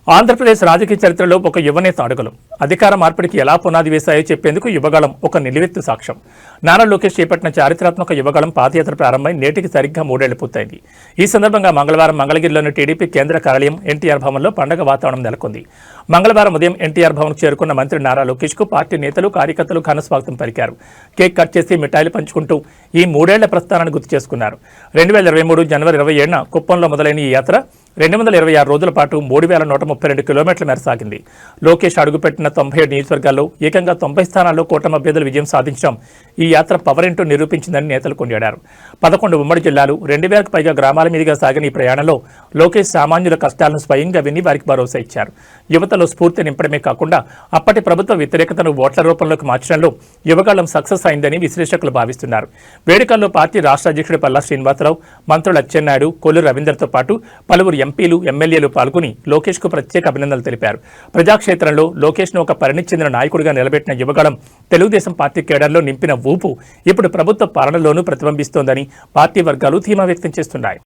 ఆంధ్రప్రదేశ్ రాజకీయ చరిత్రలో ఒక యువనేత అడుగులు అధికార మార్పిడికి ఎలా పునాది వేశాయో చెప్పేందుకు యువగళం ఒక నిలువెత్తు సాక్ష్యం. నారా లోకేష్ చేపట్టిన చారిత్రాత్మక యువగళం పాదయాత్ర ప్రారంభమై నేటికి సరిగ్గా 3 ఏళ్లు పూర్తయింది. ఈ సందర్భంగా మంగళవారం మంగళగిరిలోని టీడీపీ కేంద్ర కార్యాలయం ఎన్టీఆర్ భవన్లో పండగ వాతావరణం నెలకొంది. మంగళవారం ఉదయం ఎన్టీఆర్ భవన్కు చేరుకున్న మంత్రి నారా లోకేష్ కు పార్టీ నేతలు కార్యకర్తలు ఘన స్వాగతం పలికారు. కేక్ కట్ చేసి మిఠాయిలు పంచుకుంటూ ఈ 3 ఏళ్ల ప్రస్థానాన్ని గుర్తు చేసుకున్నారు. 2023 జనవరి 27న కుప్పంలో మొదలైన ఈ యాత్ర 226 రోజుల పాటు 3132 కిలోమీటర్ల మేర సాగింది. లోకేష్ అడుగుపెట్టిన 97 నియోజకవర్గాల్లో ఏకంగా 90 స్థానాల్లో కూటమి అభ్యర్థులు విజయం సాధించడం ఈ యాత్ర పవర్ ఏంటో నిరూపించిందని నేతలు కొనియాడారు. 11 ఉమ్మడి జిల్లాలు 2000కు పైగా గ్రామాల మీదుగా సాగిన ఈ ప్రయాణంలో లోకేష్ సామాన్యుల కష్టాలను స్వయంగా విని వారికి భరోసా ఇచ్చారు. యువతలో స్ఫూర్తి నింపడమే కాకుండా అప్పటి ప్రభుత్వ వ్యతిరేకతను ఓట్ల రూపంలోకి మార్చడంలో యువగళం సక్సెస్ అయిందని విశ్లేషకులు భావిస్తున్నారు. వేడుకల్లో పార్టీ రాష్ట్ర అధ్యక్షుడు పల్లా శ్రీనివాసరావు, మంత్రులు అచ్చెన్నాయుడు, కొల్లు రవీందర్తో పాటు పలువురు ఎంపీలు, ఎమ్మెల్యేలు పాల్గొని లోకేష్ కు ప్రత్యేక అభినందనలు తెలిపారు. ప్రజాక్షేత్రంలో లోకేష్ ను ఒక పరిణితి చెందిన నాయకుడిగా నిలబెట్టిన యువగళం తెలుగుదేశం పార్టీ కేడర్లో నింపిన ఊపు ఇప్పుడు ప్రభుత్వ పాలనలోనూ ప్రతిబింబిస్తోందని పార్టీ వర్గాలు ధీమా వ్యక్తం చేస్తున్నాయి.